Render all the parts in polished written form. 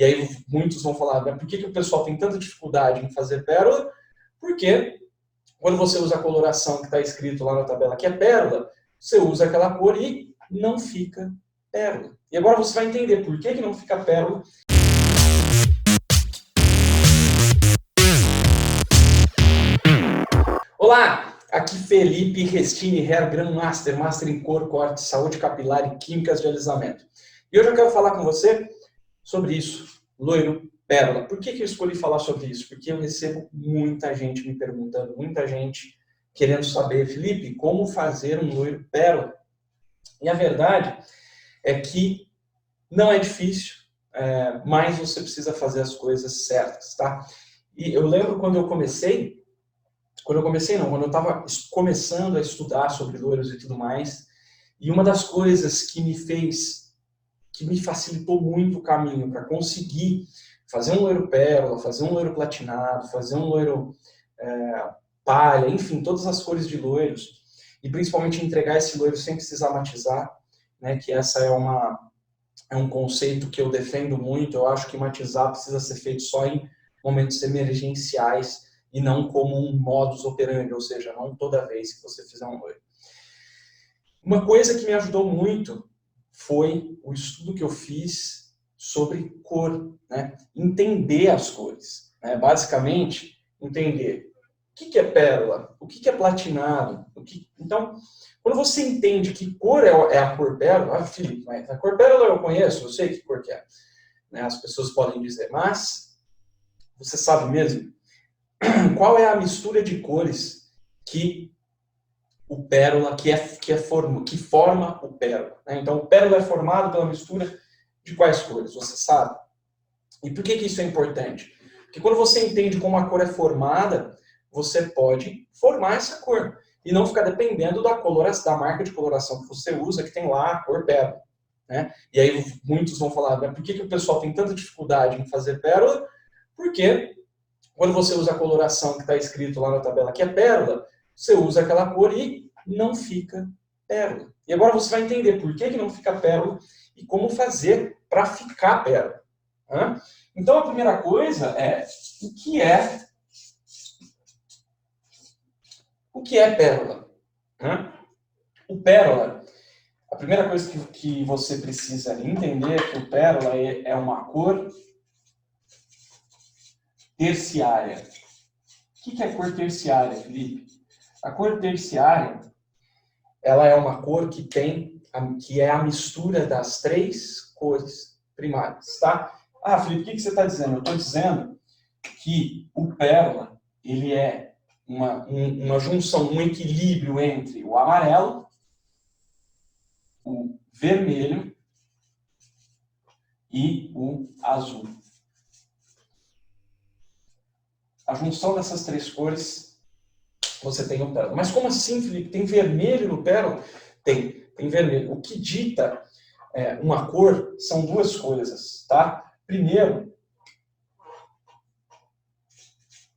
E aí muitos vão falar, por que o pessoal tem tanta dificuldade em fazer pérola? Porque quando você usa a coloração que está escrito lá na tabela que é pérola, você usa aquela cor e não fica pérola. E agora você vai entender por que não fica pérola. Olá, aqui Felipe Restini, Hair Grandmaster, Master em Cor, Corte, Saúde Capilar e Químicas de Alisamento. E hoje eu quero falar com você sobre isso, loiro pérola. Por que eu escolhi falar sobre isso? Porque eu recebo muita gente me perguntando, muita gente querendo saber, Felipe, como fazer um loiro pérola? E a verdade é que não é difícil, mas você precisa fazer as coisas certas, tá? E eu lembro quando eu estava começando a estudar sobre loiros e tudo mais, e uma das coisas que me facilitou muito o caminho para conseguir fazer um loiro pérola, fazer um loiro platinado, fazer um loiro palha, enfim, todas as cores de loiros, e principalmente entregar esse loiro sem precisar matizar, né, que essa é um conceito que eu defendo muito. Eu acho que matizar precisa ser feito só em momentos emergenciais e não como um modus operandi, ou seja, não toda vez que você fizer um loiro. Uma coisa que me ajudou muito foi o estudo que eu fiz sobre cor, né? Entender as cores, né? Basicamente, entender o que é pérola, o que é platinado. Então, quando você entende que cor é a cor pérola, Felipe, mas a cor pérola eu conheço, eu sei que cor que é, né? As pessoas podem dizer, mas você sabe mesmo qual é a mistura de cores que o pérola, que forma o pérola, né? Então, o pérola é formado pela mistura de quais cores, você sabe? E por que isso é importante? Porque quando você entende como a cor é formada, você pode formar essa cor e não ficar dependendo da marca de coloração que você usa, que tem lá a cor pérola, né? E aí muitos vão falar, por que o pessoal tem tanta dificuldade em fazer pérola? Porque quando você usa a coloração que está escrito lá na tabela que é pérola, você usa aquela cor e não fica pérola. E agora você vai entender por que não fica pérola e como fazer para ficar pérola. Então a primeira coisa é o que é pérola? O pérola, a primeira coisa que você precisa entender é que o pérola é uma cor terciária. O que é cor terciária, Felipe? A cor terciária, ela é uma cor que é a mistura das três cores primárias, tá? Felipe, o que você está dizendo? Eu estou dizendo que o pérola, ele é uma junção, um equilíbrio entre o amarelo, o vermelho e o azul. A junção dessas três cores, você tem um pérola. Mas como assim, Felipe? Tem vermelho no pérola? Tem vermelho. O que dita uma cor são duas coisas, tá? Primeiro,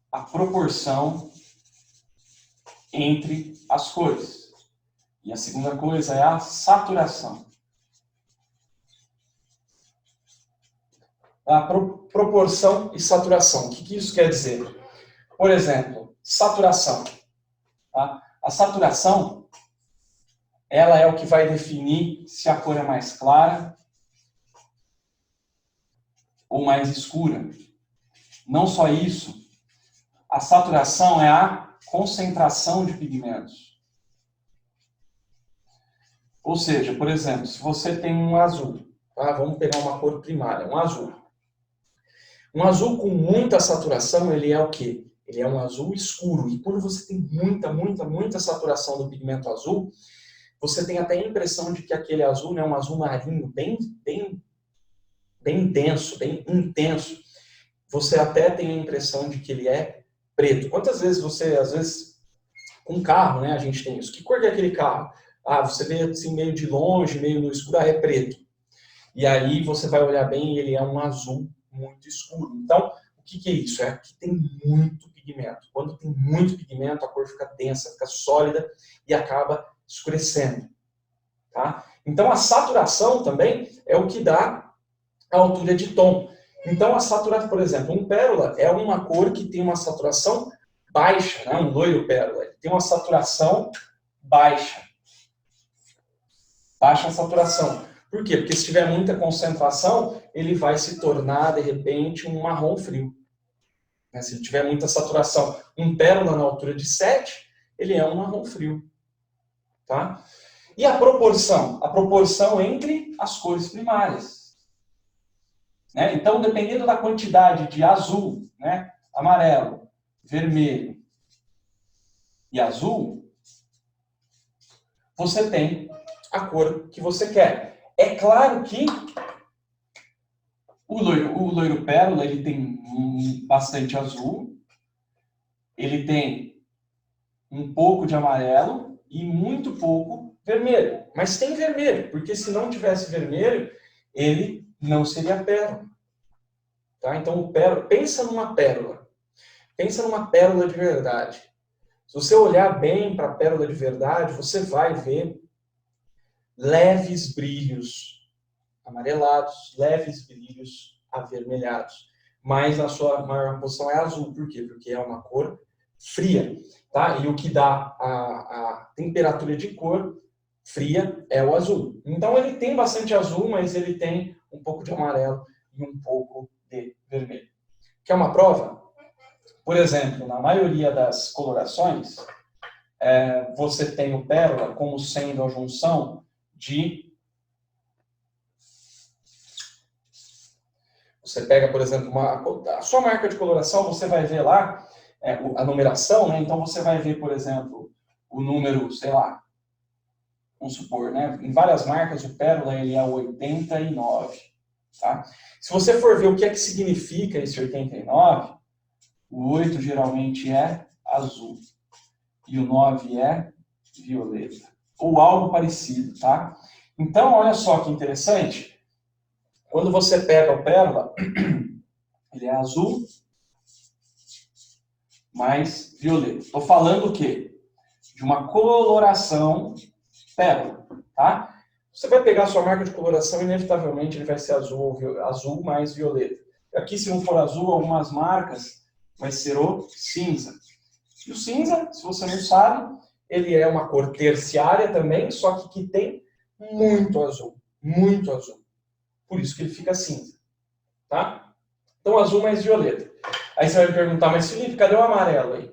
a proporção entre as cores. E a segunda coisa é a saturação. A proporção e saturação. O que isso quer dizer? Por exemplo, saturação. Tá? A saturação, ela é o que vai definir se a cor é mais clara ou mais escura. Não só isso, a saturação é a concentração de pigmentos. Ou seja, por exemplo, se você tem um azul, tá? Vamos pegar uma cor primária, um azul. Um azul com muita saturação, ele é o quê? Ele é um azul escuro. E quando você tem muita saturação do pigmento azul, você tem até a impressão de que aquele azul é um azul marinho bem denso, bem intenso. Você até tem a impressão de que ele é preto. Quantas vezes às vezes, com carro, né, a gente tem isso. Que cor que é aquele carro? Você vê assim meio de longe, meio no escuro, é preto. E aí você vai olhar bem e ele é um azul muito escuro. Então, o que é isso? É que tem muito pigmento. Quando tem muito pigmento, a cor fica densa, fica sólida e acaba escurecendo. Tá? Então, a saturação também é o que dá a altura de tom. Então, a saturação, por exemplo, um pérola é uma cor que tem uma saturação baixa, né? Um loiro pérola. Ele tem uma saturação baixa. Baixa saturação. Por quê? Porque se tiver muita concentração, ele vai se tornar, de repente, um marrom frio. Se ele tiver muita saturação, um pérola na altura de 7, ele é um marrom frio. Tá? E a proporção? A proporção entre as cores primárias. Né? Então, dependendo da quantidade de azul, né, amarelo, vermelho e azul, você tem a cor que você quer. É claro que o loiro pérola ele tem bastante azul, ele tem um pouco de amarelo e muito pouco vermelho. Mas tem vermelho, porque se não tivesse vermelho, ele não seria pérola. Tá? Então, o pérola, pensa numa pérola. Pensa numa pérola de verdade. Se você olhar bem para a pérola de verdade, você vai ver leves brilhos amarelados, leves brilhos avermelhados. Mas a sua maior posição é azul. Por quê? Porque é uma cor fria. Tá? E o que dá a temperatura de cor fria é o azul. Então ele tem bastante azul, mas ele tem um pouco de amarelo e um pouco de vermelho. Quer uma prova? Por exemplo, na maioria das colorações, você tem o pérola como sendo a junção de... Você pega, por exemplo, a sua marca de coloração, você vai ver lá a numeração, né? Então você vai ver, por exemplo, o número, sei lá, vamos supor, né? Em várias marcas, o pérola ele é 89. Tá? Se você for ver o que é que significa esse 89, o 8 geralmente é azul e o 9 é violeta, ou algo parecido, tá? Então, olha só que interessante, quando você pega o pérola, ele é azul mais violeta. Estou falando o quê? De uma coloração pérola, tá? Você vai pegar a sua marca de coloração, inevitavelmente ele vai ser azul mais violeta. Aqui, se não for azul, algumas marcas vai ser o cinza. E o cinza, se você não sabe, ele é uma cor terciária também, só que tem muito azul. Muito azul. Por isso que ele fica cinza. Tá? Então, azul mais violeta. Aí você vai me perguntar, mas Felipe, cadê o amarelo aí?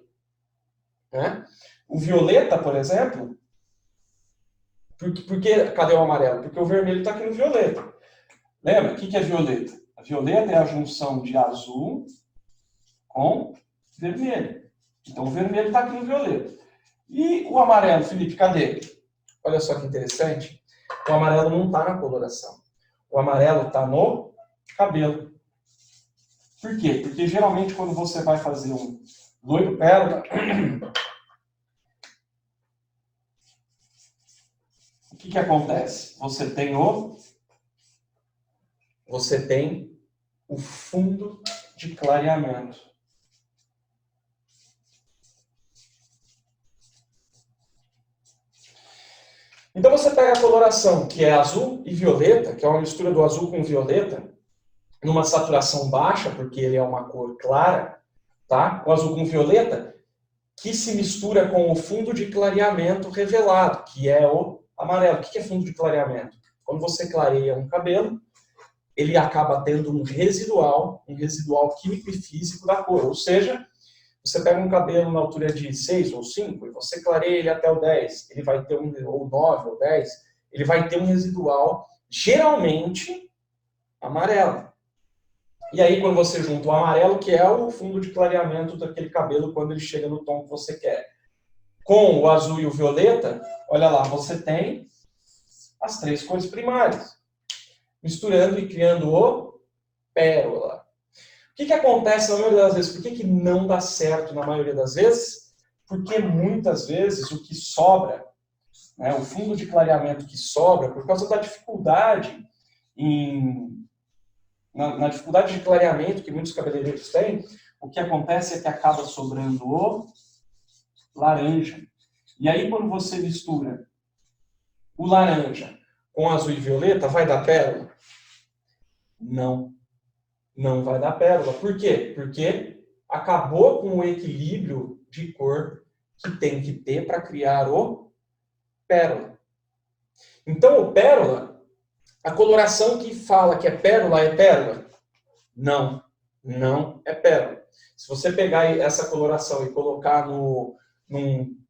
Né? O violeta, por exemplo, por que cadê o amarelo? Porque o vermelho está aqui no violeta. Lembra? O que é violeta? A violeta é a junção de azul com vermelho. Então, o vermelho está aqui no violeta. E o amarelo, Felipe, cadê? Olha só que interessante. O amarelo não está na coloração. O amarelo está no cabelo. Por quê? Porque geralmente quando você vai fazer um loiro pérola, o que acontece? Você tem o fundo de clareamento. Então você pega a coloração, que é azul e violeta, que é uma mistura do azul com violeta, numa saturação baixa, porque ele é uma cor clara, tá? O azul com violeta, que se mistura com o fundo de clareamento revelado, que é o amarelo. O que é fundo de clareamento? Quando você clareia um cabelo, ele acaba tendo um residual químico e físico da cor. Ou seja, você pega um cabelo na altura de 6 ou 5 e você clareia ele até o 10, ele vai ter ou 9 ou 10, ele vai ter um residual geralmente amarelo. E aí, quando você junta o amarelo, que é o fundo de clareamento daquele cabelo quando ele chega no tom que você quer, com o azul e o violeta, olha lá, você tem as três cores primárias, misturando e criando o pérola. O que acontece na maioria das vezes? Por que não dá certo na maioria das vezes? Porque muitas vezes o que sobra, né, o fundo de clareamento que sobra, por causa da dificuldade na dificuldade de clareamento que muitos cabeleireiros têm, o que acontece é que acaba sobrando o laranja. E aí, quando você mistura o laranja com azul e violeta, vai dar pérola? Não. Não vai dar pérola. Por quê? Porque acabou com o equilíbrio de cor que tem que ter para criar o pérola. Então, o pérola, a coloração que fala que é pérola? Não, não é pérola. Se você pegar essa coloração e colocar num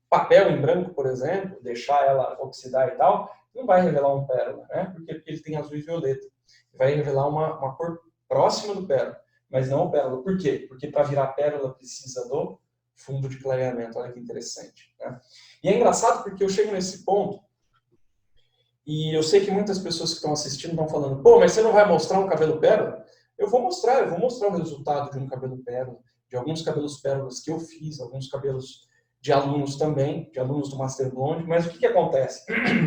papel em branco, por exemplo, deixar ela oxidar e tal, não vai revelar um pérola, né? Porque ele tem azul e violeta. Vai revelar uma cor próxima do pérola, mas não o pérola. Por quê? Porque para virar pérola precisa do fundo de clareamento. Olha que interessante, né? E é engraçado porque eu chego nesse ponto e eu sei que muitas pessoas que estão assistindo estão falando, pô, mas você não vai mostrar um cabelo pérola? Eu vou mostrar o resultado de um cabelo pérola, de alguns cabelos pérolas que eu fiz, alguns cabelos de alunos também, de alunos do Master Blonde, mas o que acontece?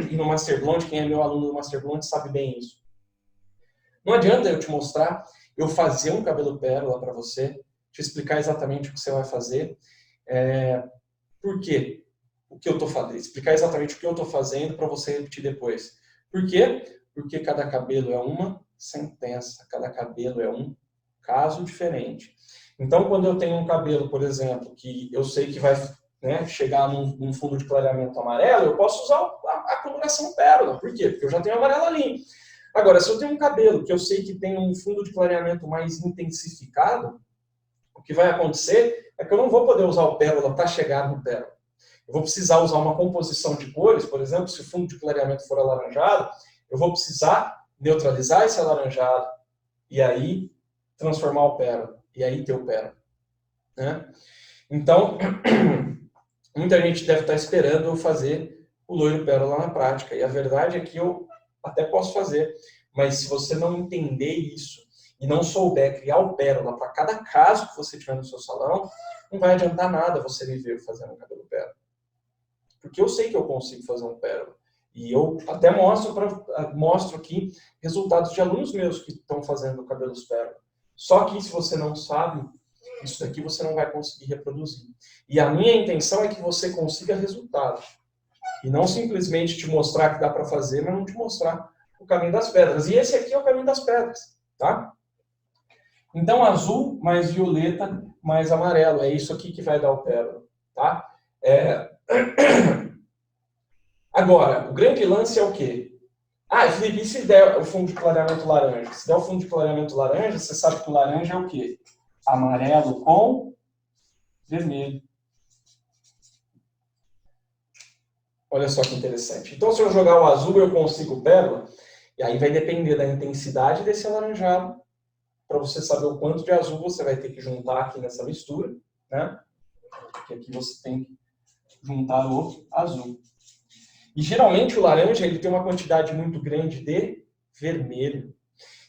E no Master Blonde, quem é meu aluno do Master Blonde sabe bem isso. Não adianta eu te mostrar, eu fazer um cabelo pérola para você, te explicar exatamente o que você vai fazer. Por quê? O que eu estou fazendo? Explicar exatamente o que eu estou fazendo para você repetir depois. Por quê? Porque cada cabelo é uma sentença, cada cabelo é um caso diferente. Então, quando eu tenho um cabelo, por exemplo, que eu sei que vai chegar num fundo de clareamento amarelo, eu posso usar a coloração pérola. Por quê? Porque eu já tenho amarelo ali. Agora, se eu tenho um cabelo que eu sei que tem um fundo de clareamento mais intensificado, o que vai acontecer é que eu não vou poder usar o pérola para chegar no pérola. Eu vou precisar usar uma composição de cores, por exemplo, se o fundo de clareamento for alaranjado, eu vou precisar neutralizar esse alaranjado e aí transformar o pérola, e aí ter o pérola, né? Então, muita gente deve estar esperando eu fazer o loiro pérola na prática, e a verdade é que eu até posso fazer, mas se você não entender isso e não souber criar o pérola para cada caso que você tiver no seu salão, não vai adiantar nada você me ver fazendo um cabelo pérola. Porque eu sei que eu consigo fazer um pérola. E eu até mostro aqui resultados de alunos meus que estão fazendo cabelos pérola. Só que se você não sabe, isso daqui você não vai conseguir reproduzir. E a minha intenção é que você consiga resultados. E não simplesmente te mostrar que dá para fazer, mas não te mostrar o caminho das pedras. E esse aqui é o caminho das pedras, tá? Então, azul mais violeta mais amarelo. É isso aqui que vai dar o pérola, tá? Agora, o grande lance é o quê? Felipe, e se der o fundo de clareamento laranja? Se der o fundo de clareamento laranja, você sabe que o laranja é o quê? Amarelo com vermelho. Olha só que interessante. Então, se eu jogar o azul, eu consigo pérola. E aí vai depender da intensidade desse alaranjado, para você saber o quanto de azul você vai ter que juntar aqui nessa mistura, né? Porque aqui você tem que juntar o azul. E geralmente o laranja ele tem uma quantidade muito grande de vermelho.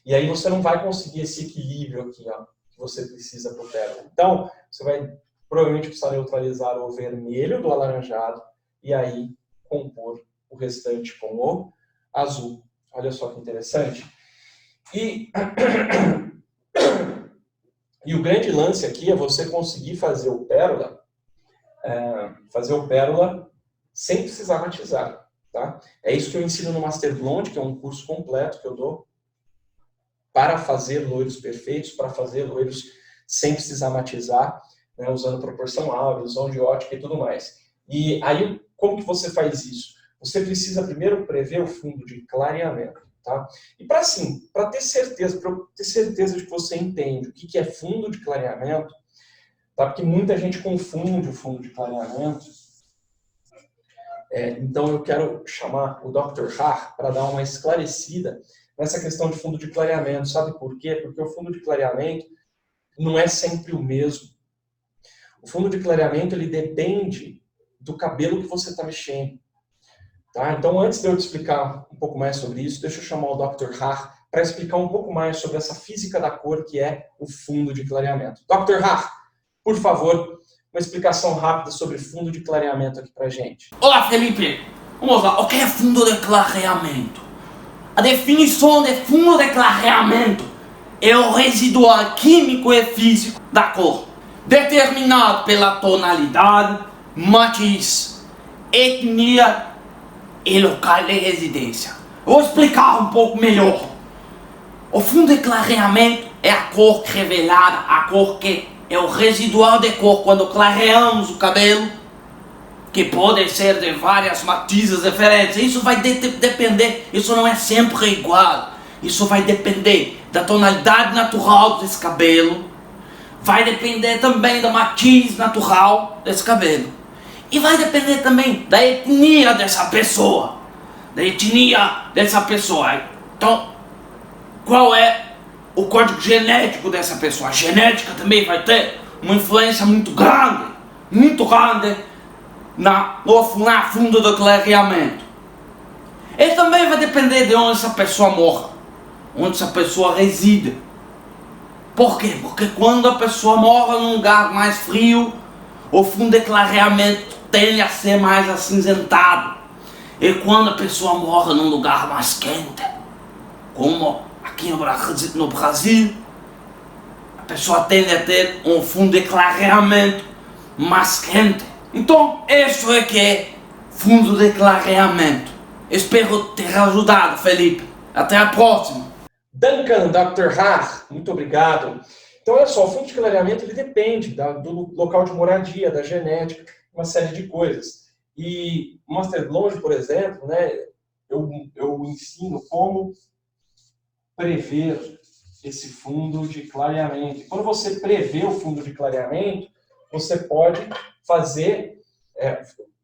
E aí você não vai conseguir esse equilíbrio aqui, ó, que você precisa para o pérola. Então, você vai provavelmente precisar neutralizar o vermelho do alaranjado e aí compor o restante com o azul. Olha só que interessante. E o grande lance aqui é você conseguir fazer o pérola sem precisar matizar, tá? É isso que eu ensino no Master Blonde, que é um curso completo que eu dou para fazer loiros perfeitos, para fazer loiros sem precisar matizar, né, usando proporção áurea, usando de ótica e tudo mais. E aí, como que você faz isso? Você precisa primeiro prever o fundo de clareamento, tá? E para ter certeza de que você entende o que é fundo de clareamento, tá? Porque muita gente confunde o fundo de clareamento. Então eu quero chamar o Dr. Har para dar uma esclarecida nessa questão de fundo de clareamento. Sabe por quê? Porque o fundo de clareamento não é sempre o mesmo. O fundo de clareamento ele depende do cabelo que você está mexendo. Tá? Então, antes de eu te explicar um pouco mais sobre isso, deixa eu chamar o Dr. Har para explicar um pouco mais sobre essa física da cor que é o fundo de clareamento. Dr. Har, por favor, uma explicação rápida sobre fundo de clareamento aqui pra gente. Olá, Felipe! Vamos lá, o que é fundo de clareamento? A definição de fundo de clareamento é o residual químico e físico da cor, determinado pela tonalidade, matiz, etnia e local de residência. Vou explicar um pouco melhor. O fundo de clareamento é a cor revelada, a cor que é o residual de cor quando clareamos o cabelo, que pode ser de várias matizes diferentes. Isso vai depender, isso não é sempre igual. Isso vai depender da tonalidade natural desse cabelo, vai depender também da matiz natural desse cabelo. E vai depender também da etnia dessa pessoa. Então, qual é o código genético dessa pessoa? A genética também vai ter uma influência muito grande no fundo do clareamento. E também vai depender de onde essa pessoa mora, onde essa pessoa reside. Por quê? Porque quando a pessoa mora num lugar mais frio, o fundo de clareamento tende a ser mais acinzentado. E quando a pessoa mora num lugar mais quente, como aqui no Brasil, a pessoa tende a ter um fundo de clareamento mais quente. Então, isso é que é fundo de clareamento. Espero ter ajudado, Felipe. Até a próxima. Duncan, Dr. Ha, muito obrigado. Então, olha só, o fundo de clareamento ele depende do local de moradia, da genética, uma série de coisas. E o Master Blonde, por exemplo, né, eu ensino como prever esse fundo de clareamento. E quando você prevê o fundo de clareamento, você pode fazer,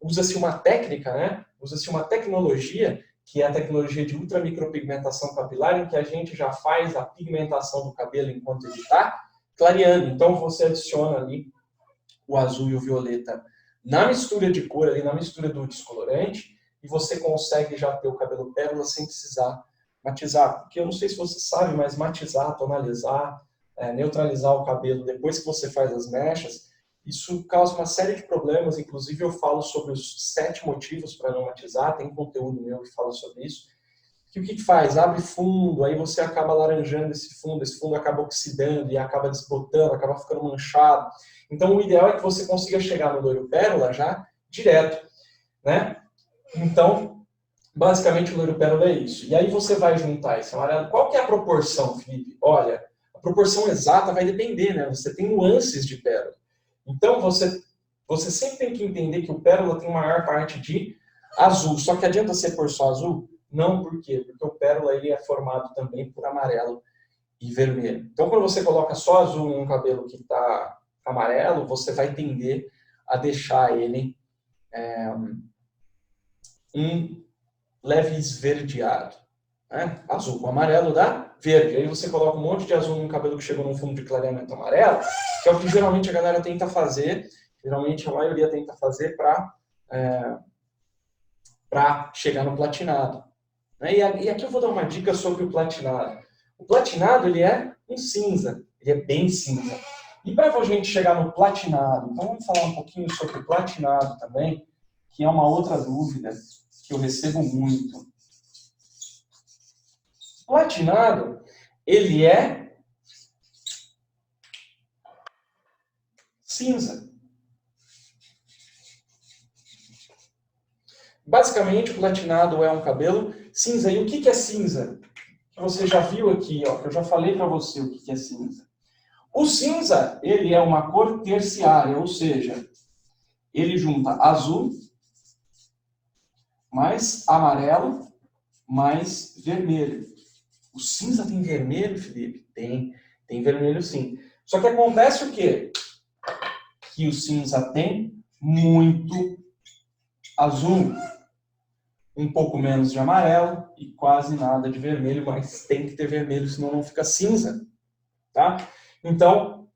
usa-se uma técnica, né? Usa-se uma tecnologia, que é a tecnologia de ultramicropigmentação capilar, em que a gente já faz a pigmentação do cabelo enquanto ele está clareando. Então, você adiciona ali o azul e o violeta na mistura de cor, ali na mistura do descolorante, e você consegue já ter o cabelo pérola sem precisar matizar. Porque eu não sei se você sabe, mas matizar, tonalizar, neutralizar o cabelo depois que você faz as mechas, isso causa uma série de problemas. Inclusive eu falo sobre os 7 motivos para não matizar, tem conteúdo meu que fala sobre isso. Que o que faz? Abre fundo, aí você acaba laranjando esse fundo acaba oxidando e acaba desbotando, acaba ficando manchado. Então o ideal é que você consiga chegar no loiro pérola já direto, né? Então, basicamente o loiro pérola é isso. E aí você vai juntar esse amarelo. Qual que é a proporção, Felipe? Olha, a proporção exata vai depender, né? Você tem nuances de pérola. Então você sempre tem que entender que o pérola tem maior parte de azul. Só que adianta ser por só azul? Não, por quê? Porque o pérola ele é formado também por amarelo e vermelho. Então, quando você coloca só azul num cabelo que está amarelo, você vai tender a deixar ele um leve esverdeado. Né? Azul com amarelo dá verde. Aí você coloca um monte de azul num cabelo que chegou num fundo de clareamento amarelo, que é o que geralmente a galera tenta fazer, geralmente a maioria tenta fazer para chegar no platinado. E aqui eu vou dar uma dica sobre o platinado. O platinado ele é um cinza, ele é bem cinza. E para a gente chegar no platinado, então vamos falar um pouquinho sobre o platinado também, que é uma outra dúvida que eu recebo muito. O platinado, ele é cinza. Basicamente, o platinado é um cabelo cinza. E o que é cinza? Você já viu aqui, ó, eu já falei para você o que é cinza. O cinza, ele é uma cor terciária, ou seja, ele junta azul mais amarelo mais vermelho. O cinza tem vermelho, Felipe? Tem vermelho sim. Só que acontece o quê? Que o cinza tem muito azul, um pouco menos de amarelo e quase nada de vermelho, mas tem que ter vermelho, senão não fica cinza, tá? Então,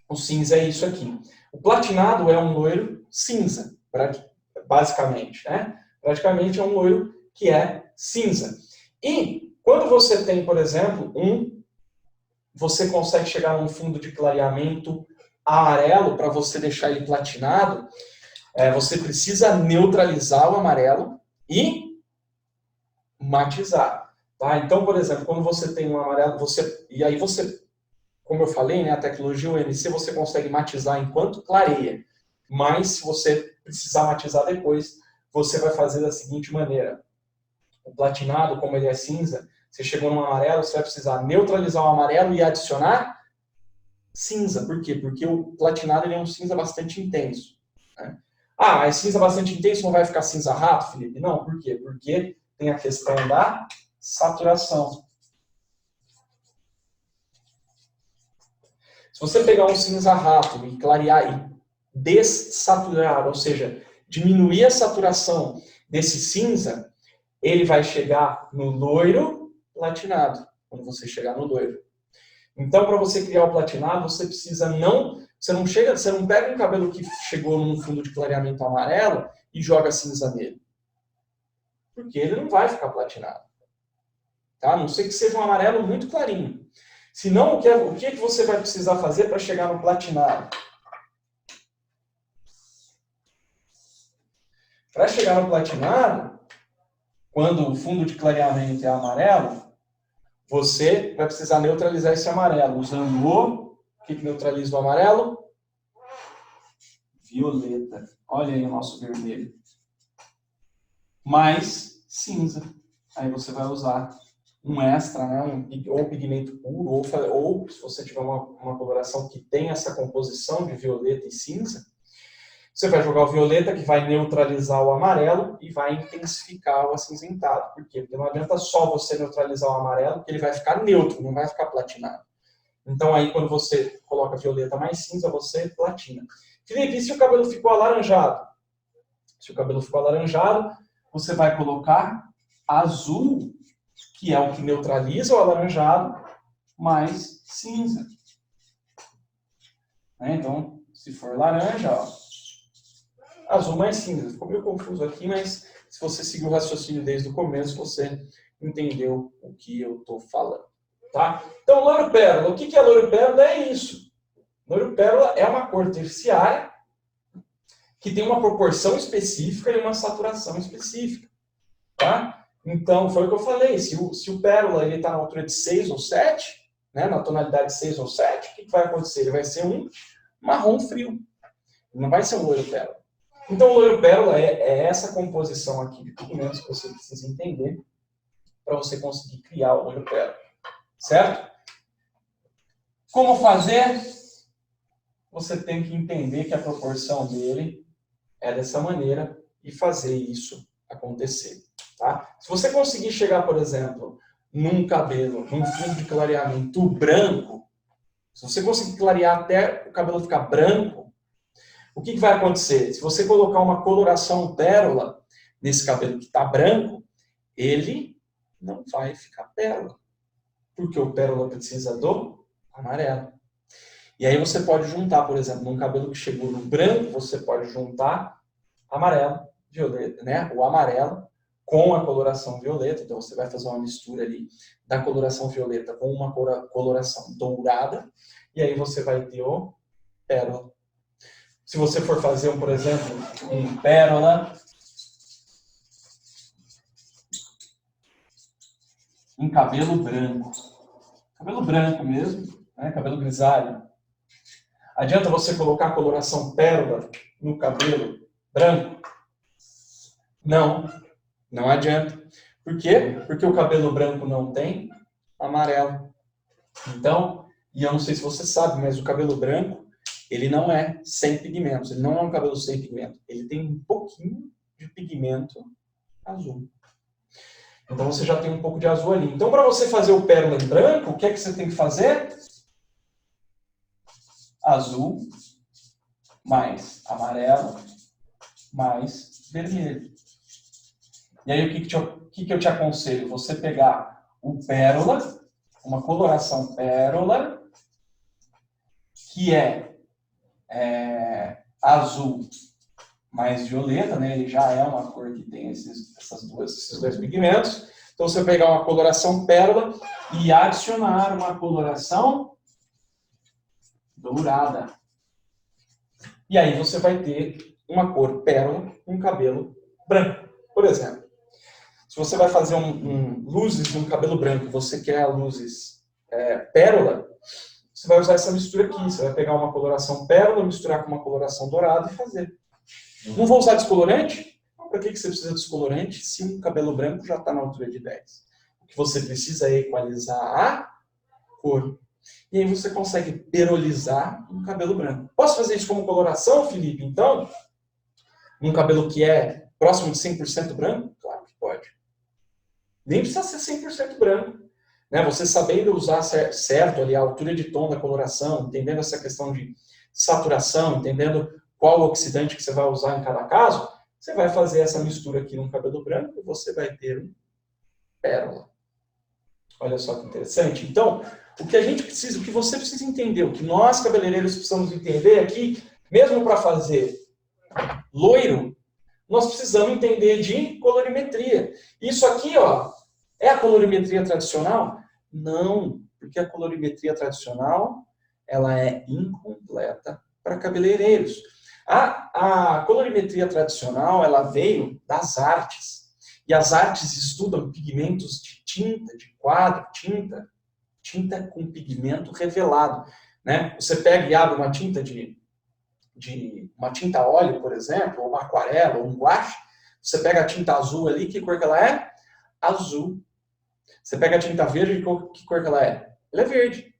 o cinza é isso aqui. O platinado é um loiro cinza, basicamente, né? Praticamente é um loiro que é cinza. E quando você tem, por exemplo, você consegue chegar num fundo de clareamento amarelo para você deixar ele platinado, você precisa neutralizar o amarelo e matizar. Tá? Então, por exemplo, quando você tem um amarelo, e aí você, como eu falei, né, a tecnologia UMC, você consegue matizar enquanto clareia. Mas se você precisar matizar depois, você vai fazer da seguinte maneira. O platinado, como ele é cinza, você chegou no amarelo, você vai precisar neutralizar o amarelo e adicionar cinza. Por quê? Porque o platinado ele é um cinza bastante intenso. Né? Ah, mas cinza bastante intenso não vai ficar cinza rato, Felipe? Não, por quê? Porque tem a questão da saturação. Se você pegar um cinza rato e clarear e dessaturar, ou seja, diminuir a saturação desse cinza, ele vai chegar no loiro platinado, quando você chegar no loiro. Então, para você criar o platinado, você precisa você não pega um cabelo que chegou num fundo de clareamento amarelo e joga cinza nele. Porque ele não vai ficar platinado. Tá? A não ser que seja um amarelo muito clarinho. Senão, o que você vai precisar fazer para chegar no platinado? Para chegar no platinado, quando o fundo de clareamento é amarelo, você vai precisar neutralizar esse amarelo usando o que neutraliza o amarelo? Violeta. Olha aí o nosso vermelho. Mais cinza. Aí você vai usar um extra, né? Ou pigmento puro, ou se você tiver uma coloração que tem essa composição de violeta e cinza, você vai jogar o violeta, que vai neutralizar o amarelo e vai intensificar o acinzentado. Por quê? Porque não adianta só você neutralizar o amarelo, porque ele vai ficar neutro, não vai ficar platinado. Então aí quando você coloca violeta mais cinza, você platina. Felipe, e se o cabelo ficou alaranjado? Se o cabelo ficou alaranjado, você vai colocar azul, que é o que neutraliza o alaranjado, mais cinza. Então, se for laranja, ó, azul mais cinza. Ficou meio confuso aqui, mas se você seguir o raciocínio desde o começo, você entendeu o que eu estou falando. Tá? Então, loiro pérola. O que é loiro pérola? É isso. Loiro pérola é uma cor terciária que tem uma proporção específica e uma saturação específica. Tá? Então, foi o que eu falei. Se o pérola está na altura de 6 ou 7, né, na tonalidade 6 ou 7, o que vai acontecer? Ele vai ser um marrom frio. Não vai ser um loiro pérola. Então, o loiro pérola é essa composição aqui de pigmentos que você precisa entender para você conseguir criar o loiro pérola. Certo? Como fazer? Você tem que entender que a proporção dele é dessa maneira e fazer isso acontecer. Tá? Se você conseguir chegar, por exemplo, num cabelo, num fundo de clareamento branco, se você conseguir clarear até o cabelo ficar branco, o que vai acontecer? Se você colocar uma coloração pérola nesse cabelo que está branco, ele não vai ficar pérola. Porque o pérola precisa do amarelo. E aí você pode juntar, por exemplo, num cabelo que chegou no branco, você pode juntar amarelo, violeta, né? O amarelo com a coloração violeta. Então você vai fazer uma mistura ali da coloração violeta com uma coloração dourada. E aí você vai ter o pérola. Se você for fazer, por exemplo, um pérola em cabelo branco mesmo, né? Cabelo grisalho. Adianta você colocar a coloração pérola no cabelo branco? Não, não adianta. Por quê? Porque o cabelo branco não tem amarelo. Então, e eu não sei se você sabe, mas o cabelo branco, ele não é sem pigmentos. Ele não é um cabelo sem pigmento. Ele tem um pouquinho de pigmento azul. Então você já tem um pouco de azul ali. Então, para você fazer o pérola em branco, o que é que você tem que fazer? Azul, mais amarelo, mais vermelho. E aí, o que eu te aconselho? Você pegar o pérola, uma coloração pérola, que é azul mais violeta, né? Ele já é uma cor que tem esses dois pigmentos. Então, você pegar uma coloração pérola e adicionar uma coloração dourada. E aí você vai ter uma cor pérola com cabelo branco. Por exemplo, se você vai fazer luzes no cabelo branco, você quer luzes pérola, você vai usar essa mistura aqui. Você vai pegar uma coloração pérola, misturar com uma coloração dourada e fazer. Não vou usar descolorante? Para que você precisa de descolorante se um cabelo branco já está na altura de 10? O que você precisa é equalizar a cor. E aí você consegue perolizar um cabelo branco. Posso fazer isso como coloração, Felipe? Então, um cabelo que é próximo de 100% branco? Claro que pode. Nem precisa ser 100% branco. Né? Você sabendo usar certo ali a altura de tom da coloração, entendendo essa questão de saturação, entendendo qual oxidante que você vai usar em cada caso, você vai fazer essa mistura aqui num cabelo branco e você vai ter um pérola. Olha só que interessante. Então, o que a gente precisa, o que você precisa entender, o que nós cabeleireiros precisamos entender é que, mesmo para fazer loiro, nós precisamos entender de colorimetria. Isso aqui, ó, é a colorimetria tradicional? Não, porque a colorimetria tradicional, ela é incompleta para cabeleireiros. A colorimetria tradicional, ela veio das artes. E as artes estudam pigmentos de tinta, de quadro, tinta com pigmento revelado. Né? Você pega e abre uma tinta uma tinta a óleo, por exemplo, ou uma aquarela, ou um guache, você pega a tinta azul ali, que cor que ela é? Azul. Você pega a tinta verde, que cor que ela é? Ela é verde.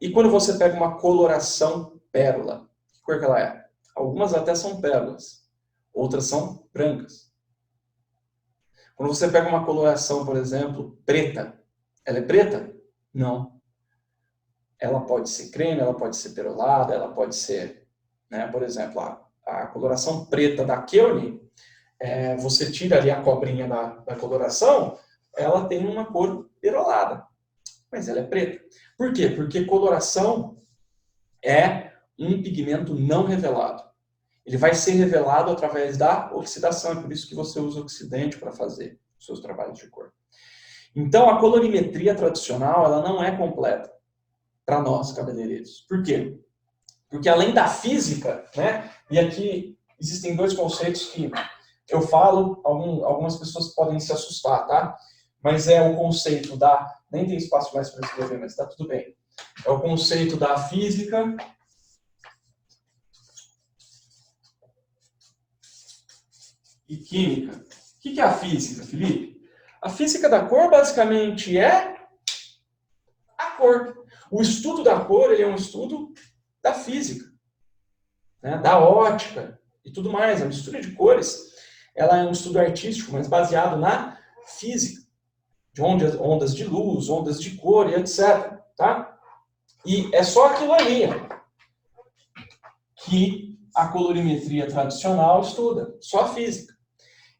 E quando você pega uma coloração pérola, que cor que ela é? Algumas até são pérolas, outras são brancas. Quando você pega uma coloração, por exemplo, preta, ela é preta? Não. Ela pode ser creme, ela pode ser perolada, ela pode ser, né, por exemplo, a coloração preta da Keone, você tira ali a cobrinha da coloração, ela tem uma cor perolada, mas ela é preta. Por quê? Porque coloração é um pigmento não revelado. Ele vai ser revelado através da oxidação, é por isso que você usa oxidante para fazer os seus trabalhos de cor. Então, a colorimetria tradicional, ela não é completa para nós, cabeleireiros. Por quê? Porque além da física, né, e aqui existem dois conceitos que eu falo, algumas pessoas podem se assustar, tá? Mas é o conceito da... Nem tem espaço mais para escrever, mas está tudo bem. É o conceito da física e química. O que é a física, Felipe? A física da cor, basicamente, é a cor. O estudo da cor, ele é um estudo da física, né? Da ótica e tudo mais. A mistura de cores, ela é um estudo artístico, mas baseado na física. De ondas de luz, ondas de cor e etc. Tá? E é só aquilo ali que a colorimetria tradicional estuda, só a física.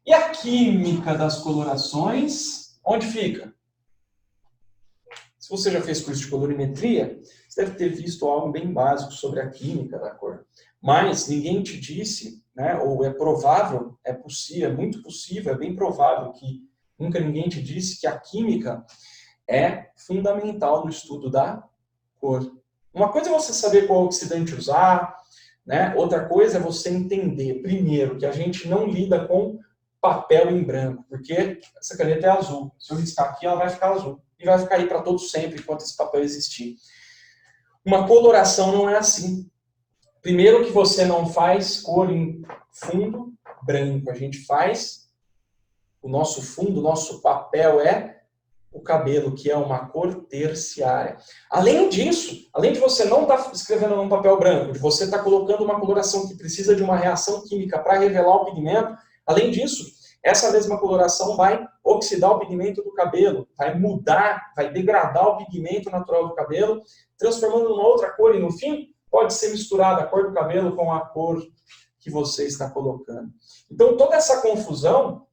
E a química das colorações, onde fica? Se você já fez curso de colorimetria, você deve ter visto algo bem básico sobre a química da cor. Mas ninguém te disse, né, ou é provável, é possível, é muito possível, é bem provável que nunca ninguém te disse que a química é fundamental no estudo da cor. Uma coisa é você saber qual oxidante usar, né? Outra coisa é você entender, primeiro, que a gente não lida com papel em branco, porque essa caneta é azul. Se eu riscar aqui, ela vai ficar azul. E vai ficar aí para todo sempre, enquanto esse papel existir. Uma coloração não é assim. Primeiro que você não faz cor em fundo branco. A gente faz... O nosso fundo, o nosso papel é o cabelo, que é uma cor terciária. Além disso, além de você não estar escrevendo num papel branco, de você estar colocando uma coloração que precisa de uma reação química para revelar o pigmento, além disso, essa mesma coloração vai oxidar o pigmento do cabelo, vai mudar, vai degradar o pigmento natural do cabelo, transformando numa outra cor, e no fim, pode ser misturada a cor do cabelo com a cor que você está colocando. Então, toda essa confusão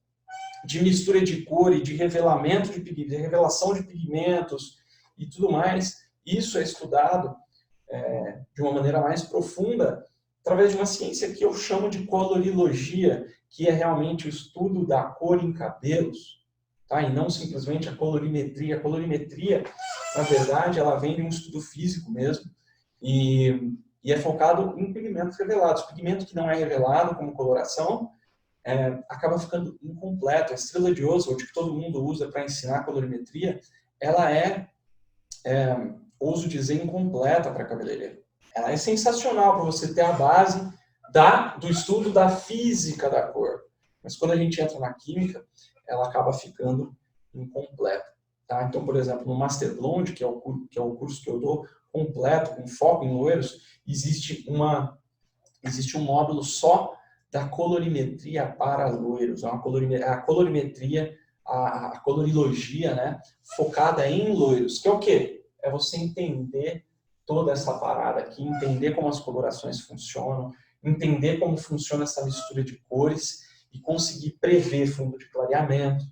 de mistura de cor e de revelamento de pigmentos, de revelação de pigmentos e tudo mais, isso é estudado de uma maneira mais profunda através de uma ciência que eu chamo de colorilogia, que é realmente o estudo da cor em cabelos, tá? E não simplesmente a colorimetria. A colorimetria, na verdade, ela vem de um estudo físico mesmo, e é focado em pigmentos revelados. Pigmento que não é revelado como coloração, acaba ficando incompleto. A estrela de Oswald, que todo mundo usa para ensinar colorimetria, ela ouso dizer, incompleta para cabeleireiro. Ela é sensacional para você ter a base do estudo da física da cor. Mas quando a gente entra na química, ela acaba ficando incompleta. Tá? Então, por exemplo, no Master Blonde, que é o curso que eu dou completo, com foco em loiros, existe um módulo só da colorimetria para loiros. A colorimetria, a colorilogia, né, focada em loiros. Que é o quê? É você entender toda essa parada aqui, entender como as colorações funcionam, entender como funciona essa mistura de cores e conseguir prever fundo de clareamento,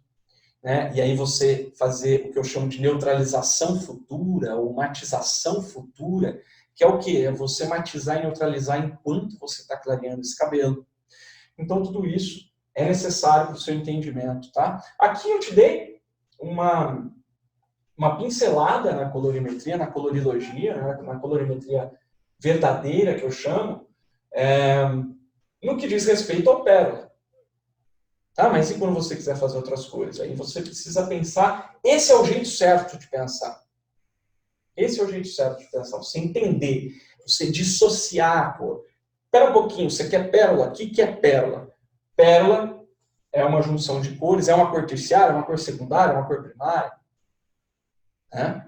né? E aí você fazer o que eu chamo de neutralização futura ou matização futura, que é o quê? É você matizar e neutralizar enquanto você está clareando esse cabelo. Então, tudo isso é necessário para o seu entendimento, tá? Aqui eu te dei uma pincelada na colorimetria, na colorilogia, né? Na colorimetria verdadeira, que eu chamo, no que diz respeito ao pérola. Tá? Mas e quando você quiser fazer outras cores? Aí você precisa pensar, esse é o jeito certo de pensar. Esse é o jeito certo de pensar, você entender, você dissociar a cor. Espera um pouquinho, você quer pérola? O que é pérola? Pérola é uma junção de cores, é uma cor terciária, uma cor secundária, uma cor primária. Né?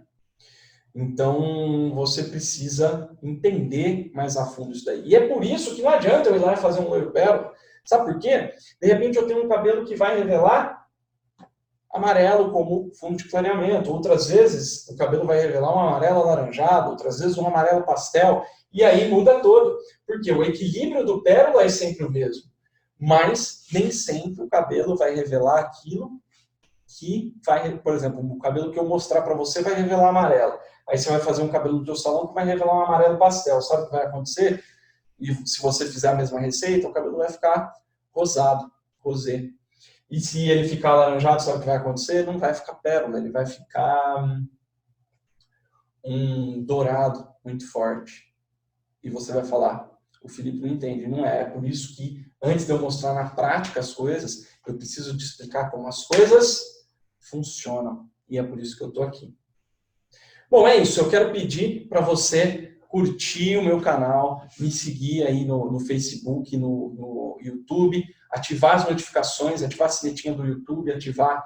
Então, você precisa entender mais a fundo isso daí. E é por isso que não adianta eu ir lá e fazer um loiro pérola. Sabe por quê? De repente eu tenho um cabelo que vai revelar amarelo como fundo de clareamento. Outras vezes o cabelo vai revelar um amarelo alaranjado, outras vezes um amarelo pastel. E aí muda todo. Porque o equilíbrio do pérola é sempre o mesmo. Mas nem sempre o cabelo vai revelar aquilo que vai, por exemplo, o cabelo que eu mostrar para você vai revelar amarelo. Aí você vai fazer um cabelo do seu salão que vai revelar um amarelo pastel. Sabe o que vai acontecer? E se você fizer a mesma receita, o cabelo vai ficar rosado, rosé. E se ele ficar alaranjado, sabe o que vai acontecer? Não vai ficar pérola, ele vai ficar um dourado muito forte. E você vai falar, o Felipe não entende. Não é. É por isso que, antes de eu mostrar na prática as coisas, eu preciso te explicar como as coisas funcionam. E é por isso que eu estou aqui. Bom, é isso. Eu quero pedir para você curtir o meu canal, me seguir aí no Facebook, no YouTube, ativar as notificações, ativar a sinetinha do YouTube, ativar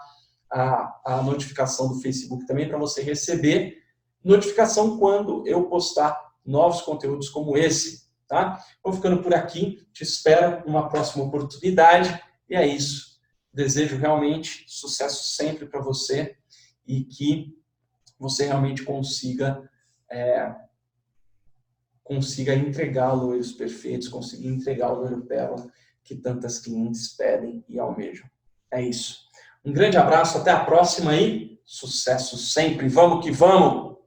a notificação do Facebook também, para você receber notificação quando eu postar novos conteúdos como esse. Tá? Vou ficando por aqui, te espero numa próxima oportunidade, e é isso. Desejo realmente sucesso sempre para você e que você realmente consiga entregar loiros perfeitos, conseguir entregar o loiro pérola que tantas clientes pedem e almejam. É isso. Um grande abraço, até a próxima e sucesso sempre. Vamos que vamos!